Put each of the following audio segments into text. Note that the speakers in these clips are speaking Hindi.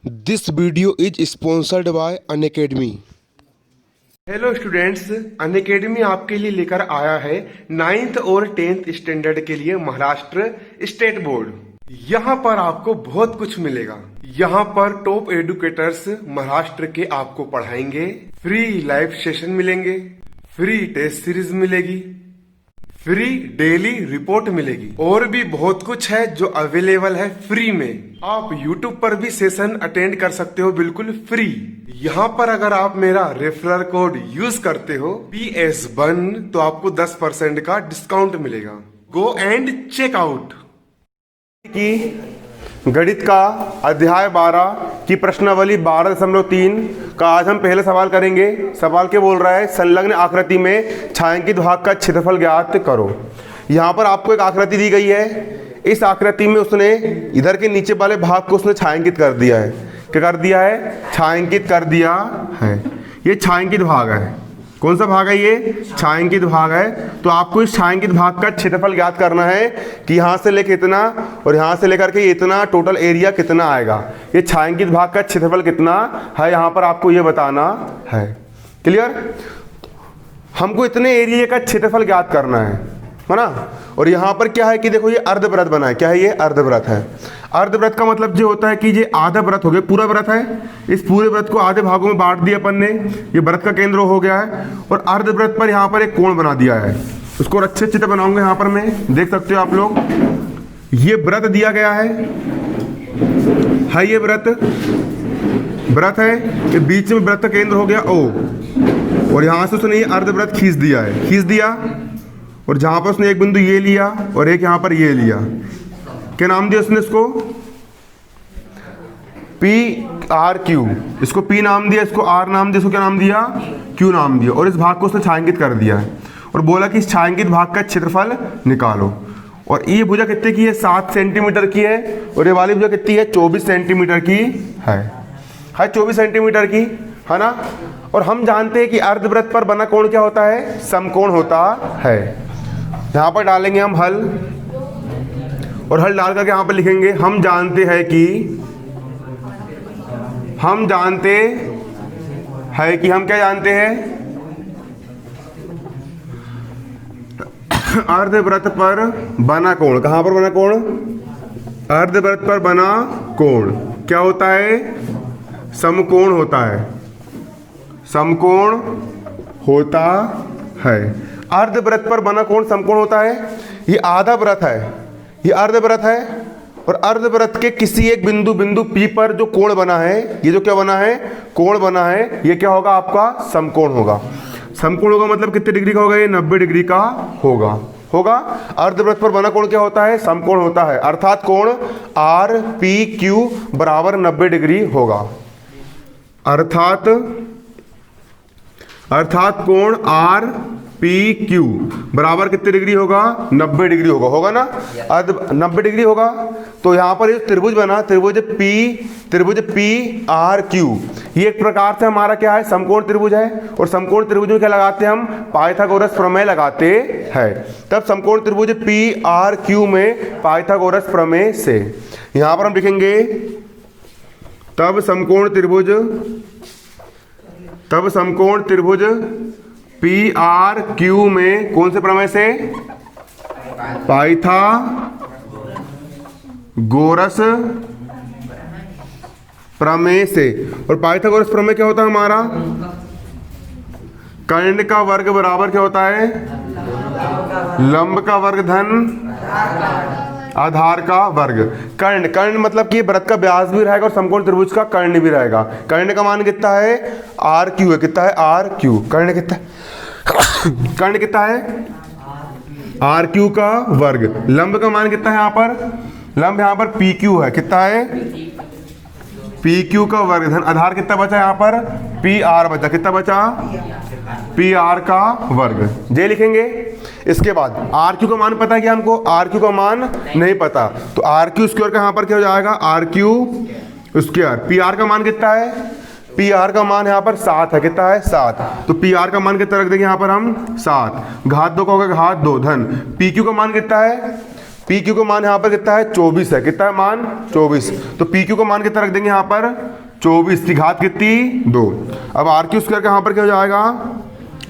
This video is sponsored by Unacademy. Hello students, Unacademy आपके लिए लेकर आया है 9th और 10th स्टैंडर्ड के लिए महाराष्ट्र स्टेट बोर्ड। यहाँ पर आपको बहुत कुछ मिलेगा। यहाँ पर टॉप एडुकेटर्स महाराष्ट्र के आपको पढ़ाएंगे, फ्री लाइव सेशन मिलेंगे, फ्री टेस्ट सीरीज मिलेगी, फ्री डेली रिपोर्ट मिलेगी और भी बहुत कुछ है जो अवेलेबल है फ्री में। आप YouTube पर भी सेशन अटेंड कर सकते हो बिल्कुल फ्री। यहाँ पर अगर आप मेरा रेफरल कोड यूज करते हो PS1 तो आपको 10% का डिस्काउंट मिलेगा। Go and check out. की गणित का अध्याय 12 की प्रश्नावली 12.3 का आज हम पहले सवाल करेंगे। सवाल क्या बोल रहा है? संलग्न आकृति में छायांकित भाग का क्षेत्रफल ज्ञात करो। यहाँ पर आपको एक आकृति दी गई है। इस आकृति में उसने इधर के नीचे वाले भाग को उसने छायांकित कर दिया है। क्या कर दिया है? छायांकित कर दिया है। ये छायांकित भाग है। कौन सा भाग है? ये छायांकित भाग है। तो आपको इस छायांकित भाग का क्षेत्रफल ज्ञात करना है कि यहाँ से लेकर इतना और यहाँ से लेकर के इतना टोटल एरिया कितना आएगा। ये छायांकित भाग का क्षेत्रफल कितना है यहाँ पर आपको ये बताना है। क्लियर? हमको इतने एरिया का क्षेत्रफल ज्ञात करना है ना। और यहाँ पर क्या है कि देखो ये अर्धवृत्त बना है। क्या है? ये अर्धवृत्त है। अर्धवृत्त का मतलब जो होता है कि ये आधा वृत्त हो गया, पूरा वृत्त है। इस पूरे वृत्त को आधे भागों में बांट दिया अपन ने। ये वृत्त का केंद्र हो गया है और अर्धवृत्त पर यहाँ पर एक कोण बना दिया है। उसको अच्छे अच्छे बनाऊंगा। यहाँ पर मैं देख सकते हो आप लोग, ये वृत्त दिया गया है। ये वृत्त है। ये बीच में वृत्त का केंद्र हो गया O और यहाँ से उसने ये अर्धवृत्त खींच दिया है। खींच दिया और जहां पर उसने एक बिंदु ये लिया और एक यहां पर ये लिया। क्या नाम दिया उसने? इसको PRQ। इसको P नाम दिया, इसको R नाम दिया, इसको क्या नाम दिया? Q नाम दिया। और इस भाग को उसने छायांकित कर दिया है और बोला कि इस छायांकित भाग का क्षेत्रफल निकालो। और ये भुजा कितने की है? 7 सेंटीमीटर की है। और ये वाली भुजा कितनी है? 24 सेंटीमीटर की है। 24 सेंटीमीटर की है ना। और हम जानते हैं कि अर्धवृत्त पर बना कोण क्या होता है? समकोण होता है। यहाँ पर डालेंगे हम हल और हल डाल करके यहाँ पर लिखेंगे हम जानते हैं कि हम क्या जानते हैं? अर्धवृत्त पर बना कोण। कहाँ पर बना कोण? अर्धवृत्त पर बना कोण क्या होता है? समकोण होता है। समकोण होता है। अर्धवृत्त पर बना कोण समकोण होता है। ये आधा वृत्त है, ये अर्धवृत्त है और अर्धवृत्त के किसी एक बिंदु P पर जो कोण बना है, ये जो क्या बना है? कोण बना है। ये क्या होगा? आपका समकोण होगा। समकोण होगा मतलब कितने डिग्री का होगा? ये 90 डिग्री का होगा। अर्धवृत्त पर बना कोण क्या होता है? समकोण होता है। अर्थात कोण RPQ बराबर 90 डिग्री होगा। अर्थात कोण RPQ बराबर कितने डिग्री होगा? 90 डिग्री होगा ना। 90 डिग्री होगा। तो यहाँ पर त्रिभुज बना, त्रिभुज PRQ। ये एक प्रकार से हमारा क्या है? समकोण त्रिभुज है। और समकोण त्रिभुज में क्या लगाते हैं हम? पाइथागोरस प्रमेय लगाते हैं। तब समकोण त्रिभुज PRQ में पाइथागोरस प्रमेय से यहाँ पर हम लिखेंगे तब समकोण त्रिभुज PRQ में कौन से प्रमेय से? पाइथागोरस प्रमेय से। और पाइथागोरस प्रमेय क्या होता है हमारा? कर्ण का वर्ग बराबर क्या होता है? लंब का वर्ग धन आधार का वर्ग। कर्ण मतलब कि वृत्त का व्यास भी रहेगा और समकोण त्रिभुज का कर्ण भी रहेगा। कर्ण का मान कितना है? RQ है। कितना है? RQ। कर्ण कितना है? RQ का वर्ग। लंब का मान कितना है यहाँ पर? लंब यहाँ पर PQ है। कितना है? PQ का वर्ग धन आधार कितना बचा यहाँ पर? PR बचा। कितना बचा? PR का वर्ग। जे लिखेंगे। इसके बाद RQ का मान पता है कि हमको? RQ का मान नहीं पता तो RQ स्क्वायर का यहाँ पर क्या हो जाएगा? RQ square. PR का मान कितना है? PR का मान यहाँ पर 7 है। कितना है? 7। तो PR का मान कितना रख देंगे यहाँ पर हम? 7। घात 2 का होगा घात 2 धन। PQ का मान कितना है? पी क्यू का मान यहाँ पर कितना है 24 है। कितना है मान 24। तो पी क्यू का मान कितना रख देंगे यहाँ पर 24 की घात कितनी 2। अब आर क्यू स्क्वायर का यहाँ पर क्या हो जाएगा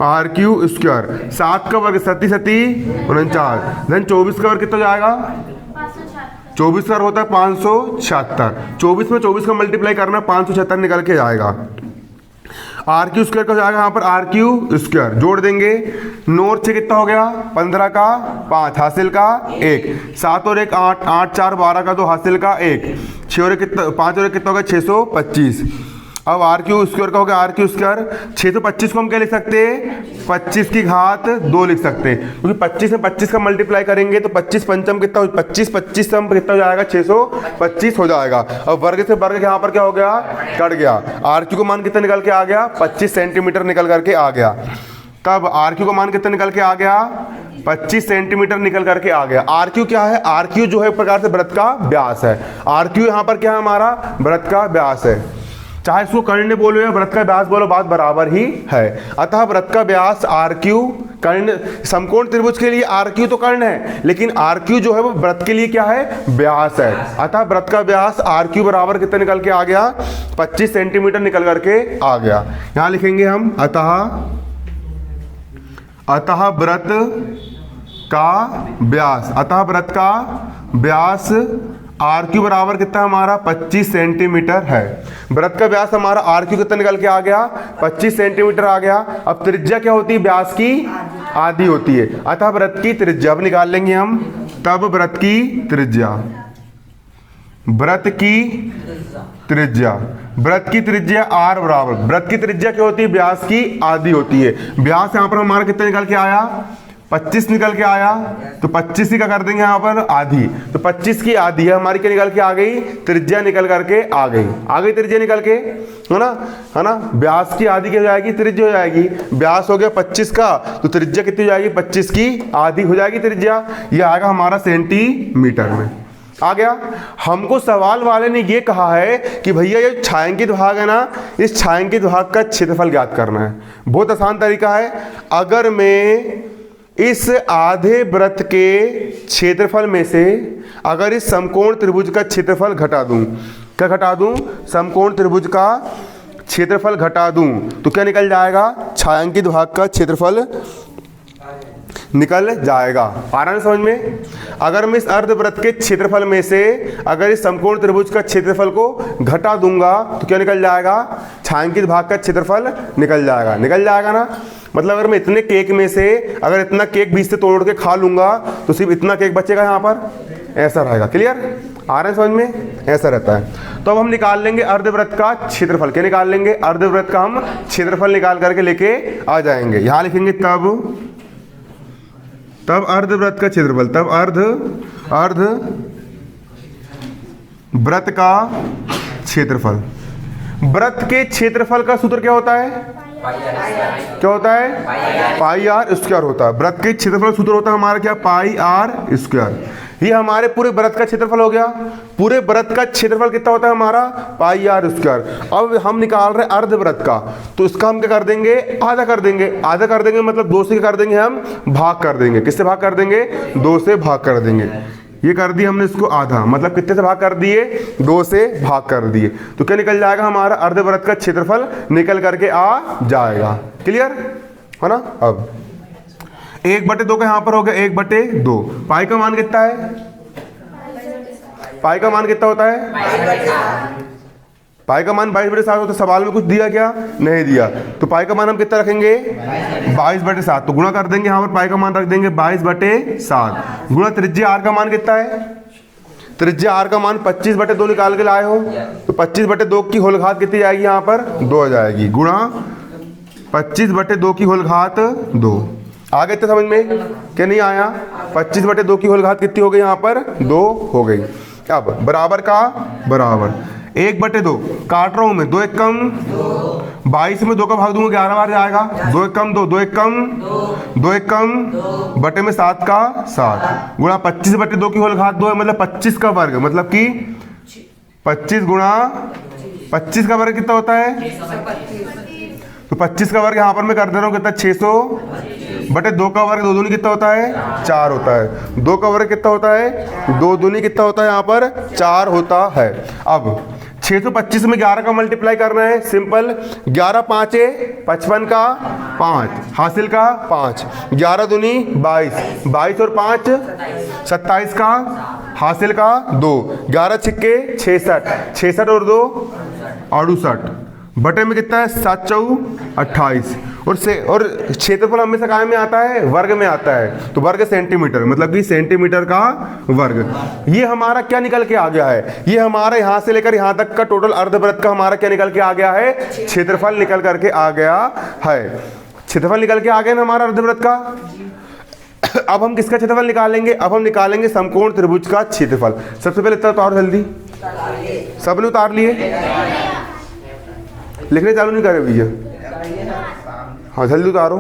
आर क्यू स्क्वायर 7 का वर्ग 7 49 देन 24 का वर्ग कितना हो जाएगा 24 का होता है 576। 24 में 24 का मल्टीप्लाई करना 576 निकल के जाएगा। आर क्यू स्क्वायर का हो जाएगा यहाँ पर आर क्यू स्क्वायर जोड़ देंगे 9 और 6 कितना हो गया 15 का 5 हासिल का 1 7 और 1 8 8 4 12 का 2 हासिल का 1 6 और 1 कितना 5 और 1 कितना हो गया 625। अब आर क्यू स्क्वायर का हो गया आर क्यू स्क्वायर 625 को हम क्या लिख सकते हैं 25 की घात 2 लिख सकते हैं क्योंकि 25 में 25 का मल्टीप्लाई करेंगे तो 25 पंचम कितना 25 सम कितना हो जाएगा 625 हो जाएगा। अब वर्ग से वर्ग यहाँ पर क्या हो गया कट गया। आर क्यू का मान कितना निकल के आ गया 25 सेंटीमीटर निकल करके आ गया। तब आर क्यू का मान कितना निकल के आ गया 25 सेंटीमीटर निकल करके आ गया। आर क्यू क्या है आर क्यू जो है एक प्रकार से वृत्त का व्यास है। आर क्यू यहाँ पर क्या है हमारा वृत्त का व्यास है। चाहे इसको कर्ण बोलो या वृत्त का व्यास बोलो बात बराबर ही है। अतः वृत्त का व्यास आर क्यू कर्ण समकोण त्रिभुज के लिए आर क्यू तो कर्ण है लेकिन आर क्यू जो है वो वृत्त के लिए क्या है व्यास है। अतः वृत्त का व्यास आर क्यू बराबर कितना निकल के आ गया 25 सेंटीमीटर निकल करके आ गया। यहां लिखेंगे हम अतः वृत्त का व्यास अतः वृत्त का व्यास आर क्यू बराबर कितना हमारा 25 सेंटीमीटर है। वृत्त का व्यास हमारा आर क्यू कितना निकल के आ गया 25 सेंटीमीटर आ गया। अब त्रिज्या क्या होती है व्यास की आधी होती है। अतः वृत्त की त्रिज्या अब निकाल लेंगे हम। तब वृत्त की त्रिज्या वृत्त की त्रिज्या आर बराबर वृत्त की त्रिज्या क्या होती है व्यास की आधी होती है। व्यास यहाँ पर हमारा कितना निकल के आया 25 निकल के आया तो 25 ही का कर देंगे यहाँ पर आधी तो 25 की आधी है हमारी क्या निकल के आ गई त्रिज्या निकल करके आ गई त्रिज्या निकल के है ना। व्यास की आधी क्या हो जाएगी त्रिज्या हो जाएगी। व्यास हो गया 25 का तो त्रिज्या कितनी हो जाएगी 25 की आधी हो जाएगी त्रिज्या। ये आएगा हमारा सेंटीमीटर में आ गया। हमको सवाल वाले ने ये कहा है कि भैया ये छायांकित भाग है ना इस छायांकित भाग का क्षेत्रफल ज्ञात करना है। बहुत आसान तरीका है। अगर मैं इस आधे वृत्त के क्षेत्रफल में से अगर इस समकोण त्रिभुज का क्षेत्रफल घटा दूं क्या घटा दूं समकोण त्रिभुज का क्षेत्रफल घटा दूं तो क्या निकल जाएगा छायांकित भाग का क्षेत्रफल निकल जाएगा। आ रहा है समझ में। अगर मैं इस अर्धवृत्त के क्षेत्रफल में से अगर इस समकोण त्रिभुज का क्षेत्रफल को घटा दूंगा तो क्या निकल जाएगा छायांकित भाग का क्षेत्रफल निकल जाएगा ना। मतलब अगर मैं इतने केक में से अगर इतना केक बीच से तोड़ के खा लूंगा तो सिर्फ इतना केक बचेगा यहाँ पर ऐसा रहेगा। क्लियर आ रहा है समझ में ऐसा रहता है। तो अब हम निकाल लेंगे अर्धवृत्त का क्षेत्रफल। क्या निकाल लेंगे अर्धवृत्त का हम क्षेत्रफल निकाल करके लेके आ जाएंगे। यहाँ लिखेंगे तब अर्धवृत्त का क्षेत्रफल तब अर्धवृत्त का क्षेत्रफल। वृत्त के क्षेत्रफल का सूत्र क्या होता है पाई आर स्क्वायर होता है। वृत्त के क्षेत्रफल सूत्र होता है हमारा क्या पाई आर स्क्वायर। ये हमारे पूरे वृत्त का क्षेत्रफल हो गया। पूरे वृत्त का क्षेत्रफल कितना होता है हमारा पाई आर स्क्वायर। अब हम निकाल रहे हैं अर्धवृत्त का तो इसका हम क्या कर देंगे आधा कर देंगे मतलब 2 से कर देंगे हम भाग कर देंगे। किससे भाग कर देंगे 2 से भाग कर देंगे। ये कर दिया हमने इसको आधा मतलब कितने से भाग कर दिए 2 से भाग कर दिए तो क्या निकल जाएगा हमारा अर्धवृत्त का क्षेत्रफल निकल करके आ जाएगा। क्लियर है ना। अब 1/2 का यहाँ पर हो गया 1/2। पाई का मान कितना है पाई का मान कितना होता है पाई का मान 22/7 होता है। सवाल में कुछ दिया क्या नहीं दिया तो पाई का मान हम कितना रखेंगे 22/7 तो गुणा कर देंगे यहाँ पर पाई का मान रख देंगे 22/7 गुणा त्रिज्या आर का मान कितना है त्रिज्या आर का मान 25/2 निकाल के लाए हो तो 25/2 की होल घात कितनी जाएगी यहाँ पर 2 आ जाएगी गुणा 25/2 की होल घात 2। आ गए थे समझ में क्या नहीं आया 25/2 की होल घात कितनी हो गई यहाँ पर 2 हो गई। अब बराबर का बराबर 1/2 काट रहा हूं मैं 2 1 कम 22 में 2 का भाग दूंगा 11 बार जाएगा 2 1 कम 2 1 कम बटे में 7 का 7 गुणा 25/2 की होल घात 2 है मतलब 25 का वर्ग मतलब कि 25 गुणा 25 का वर्ग कितना होता है तो 25 का वर्ग यहाँ पर मैं कर दे रहा हूँ कितना, 600 बटे 2 का वर्ग 2 दूनी कितना होता है, 4 होता है। 2 का वर्ग कितना होता है, 2 दूनी कितना होता है यहाँ पर, 4 होता है। अब 625 में 11 का मल्टीप्लाई करना है, सिंपल। 11 पाँचे 55 का 5 हासिल का 5, 11 दूनी 22, 22 और 5 27 का हासिल का 2, 11 छिक्के 66, 66 और 2 68 बटे में कितना है, 7 चौ 28। और क्षेत्रफल हमेशा काय में आता है, वर्ग में आता है। तो वर्ग सेंटीमीटर, मतलब कि सेंटीमीटर का वर्ग। ये हमारा क्या निकल के आ गया है, ये हमारा यहाँ से लेकर यहाँ तक का टोटल अर्धवृत्त का हमारा क्या निकल के आ गया है, क्षेत्रफल निकल करके आ गया है। क्षेत्रफल निकल के आ गया ना हमारा अर्धवृत्त का। अब हम किसका क्षेत्रफल निकालेंगे, अब हम निकालेंगे समकोण त्रिभुज का क्षेत्रफल। सबसे पहले इतना उतारो जल्दी, सबने उतार लिए, लिखने चालू नहीं करे भैया, हाँ जल्दी उतारो,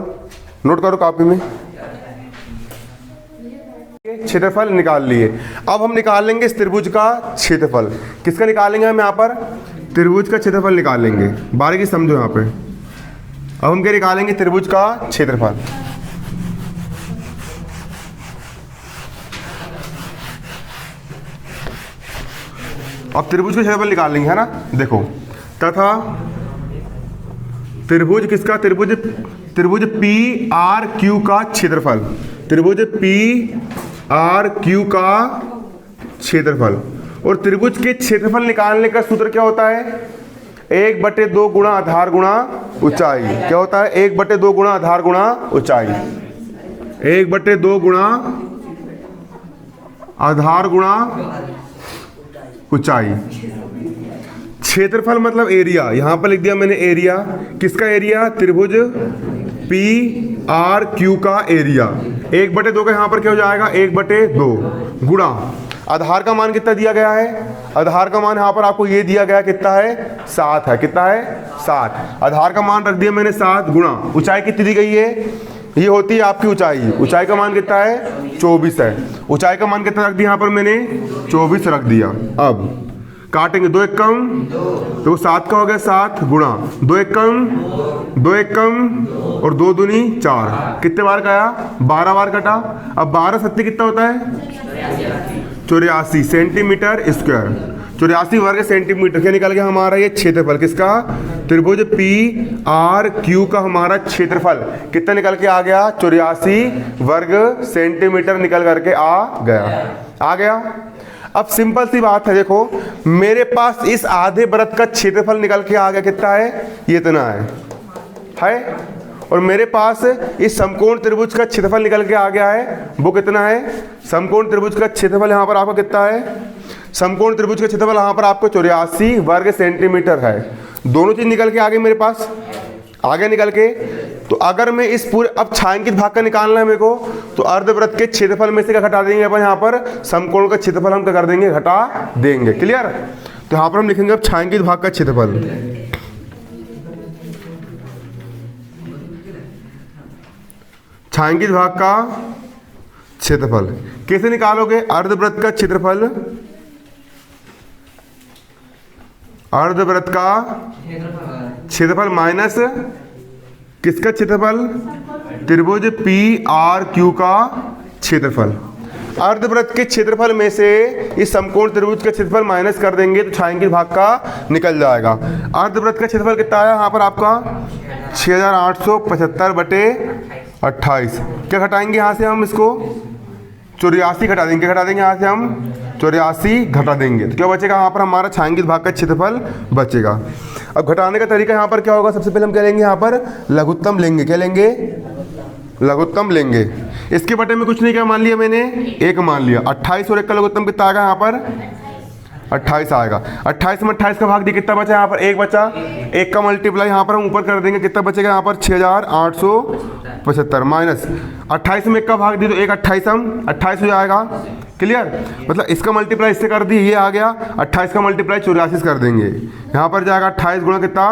नोट करो कॉपी में। क्षेत्रफल निकाल लिए। अब हम निकालेंगे इस त्रिभुज का क्षेत्रफल। किसका निकालेंगे हम यहाँ पर, त्रिभुज का क्षेत्रफल निकालेंगे। बारीकी समझो यहाँ पे। अब हम क्या निकालेंगे, त्रिभुज का क्षेत्रफल। अब त्रिभुज का क्षेत्रफल निकालेंगे, है ना। देखो, तथा त्रिभुज किसका, त्रिभुज पी आर क्यू का क्षेत्रफल। त्रिभुज पी आर क्यू का क्षेत्रफल। और त्रिभुज के क्षेत्रफल निकालने का सूत्र क्या होता है, 1/2 गुणा आधार गुणा ऊंचाई। क्या होता है, 1/2 गुणा आधार गुणा ऊंचाई। 1/2 गुणा आधार गुणा ऊंचाई। क्षेत्रफल मतलब एरिया, यहां पर लिख दिया मैंने एरिया। किसका एरिया, त्रिभुज पी आर क्यू का एरिया। 1/2 का यहां पर क्या हो जाएगा, 1/2 गुणा आधार का मान कितना दिया गया है, आधार का मान यहां पर आपको ये दिया गया कितना है, 7 है। कितना है, 7। आधार का मान रख दिया मैंने 7 गुणा ऊंचाई कितनी दी गई है, ये होती है आपकी ऊंचाई। ऊंचाई का मान कितना है, 24 है। ऊंचाई का मान कितना रख दिया यहां पर मैंने, 24 रख दिया। अब काटेंगे, 2 1 कम, तो 7 का हो गया 7 गुणा 2 1 कम, 2 1 कम और 2 दूनी 4। कितने बार गया, 12 बार कटा। अब 12 सत्ती कितना होता है, 84 सेंटीमीटर स्क्वायर। 84 वर्ग सेंटीमीटर। क्या निकल गया हमारा ये क्षेत्रफल किसका, त्रिभुज पी आर क्यू का हमारा क्षेत्रफल कितना निकल के आ गया, 84 वर्ग सेंटीमीटर निकल करके आ गया। अब सिंपल सी बात है, देखो मेरे पास इस आधे वृत्त का क्षेत्रफल निकल के आ गया, कितना है, ये इतना है। और मेरे पास इस समकोण त्रिभुज का क्षेत्रफल निकल के आ गया है, वो कितना है, समकोण त्रिभुज का क्षेत्रफल यहाँ पर आपका कितना है, समकोण त्रिभुज का क्षेत्रफल यहाँ पर आपको 84 वर्ग सेंटीमीटर है। दोनों चीज निकल के आ गई मेरे पास, आगे निकल के। तो अगर मैं इस पूरे, अब छायांकित भाग का निकालना है मेरे को, तो अर्धवृत्त के क्षेत्रफल में से क्या घटा देंगे अपन, यहाँ पर समकोण का क्षेत्रफल हम क्या कर देंगे, घटा देंगे। क्लियर। तो यहाँ पर हम लिखेंगे अब छायांकित भाग का क्षेत्रफल। छायांकित भाग का क्षेत्रफल कैसे निकालोगे, अर्धवृत्त का क्षेत्रफल, अर्धवृत्त का क्षेत्रफल माइनस किसका क्षेत्रफल, त्रिभुज पी आर क्यू का क्षेत्रफल। अर्धवृत्त के क्षेत्रफल में से इस समकोण त्रिभुज का क्षेत्रफल माइनस कर देंगे तो छायांकित भाग का निकल जाएगा। अर्धवृत्त का क्षेत्रफल कितना आया यहाँ पर आपका, 6875 बटे 28। क्या घटाएंगे यहाँ से हम इसको, 84 घटा देंगे। घटा देंगे यहाँ से हम 84 घटा देंगे तो क्या बचेगा यहाँ पर हमारा छायांकित भाग का क्षेत्रफल बचेगा। अब घटाने का तरीका यहाँ पर क्या होगा, सबसे पहले हम क्या लेंगे, यहाँ पर लघुत्तम लेंगे। क्या लेंगे, लघुत्तम लेंगे। इसके बटे में कुछ नहीं किया, मान लिया मैंने 1 मान लिया। 28 और 1 का लघुत्तम कितना आएगा यहाँ पर, 28 आएगा। 28 में 28 का भाग दिया, कितना बचा यहाँ पर, 1 बचा। 1 का मल्टीप्लाई यहाँ पर हम ऊपर कर देंगे, कितना बचेगा यहाँ पर, 6875 माइनस 28 में 1 का भाग दिया तो 1 28 हम 28 हो जाएगा। क्लियर। मतलब इसका मल्टीप्लाई इससे कर दी, ये आ गया। 28 का मल्टीप्लाई 84 कर देंगे, यहाँ पर जाएगा 28 गुणा कितना,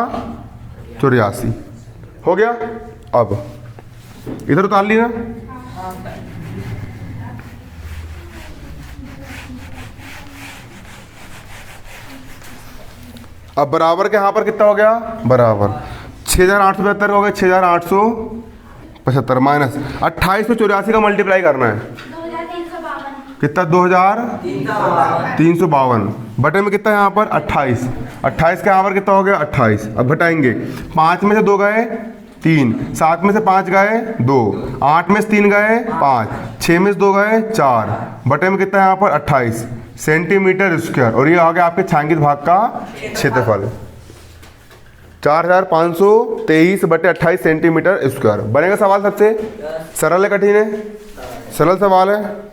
84 हो गया। अब इधर उतार ली ना, अब बराबर के यहाँ पर कितना हो गया, बराबर 6875 हो गए 6875 माइनस 28 से 84 का मल्टीप्लाई करना है। 2352 कितना 2352 बटे में कितना यहाँ पर 28 28 का यहाँ पर कितना हो गया 28। अब घटाएंगे 5 में से 2 गए 3, 7 में से 5 गए 2, 8 में से 3 गए 5, 6 में से 2 गए 4 बटे में कितना यहाँ पर 28 सेंटीमीटर स्क्वायर। और ये आ गया आपके छायांकित भाग का क्षेत्रफल 4523 बटे 28 सेंटीमीटर स्क्वायर। बनेगा सवाल सबसे सरल है कठिन है? सरल सवाल है।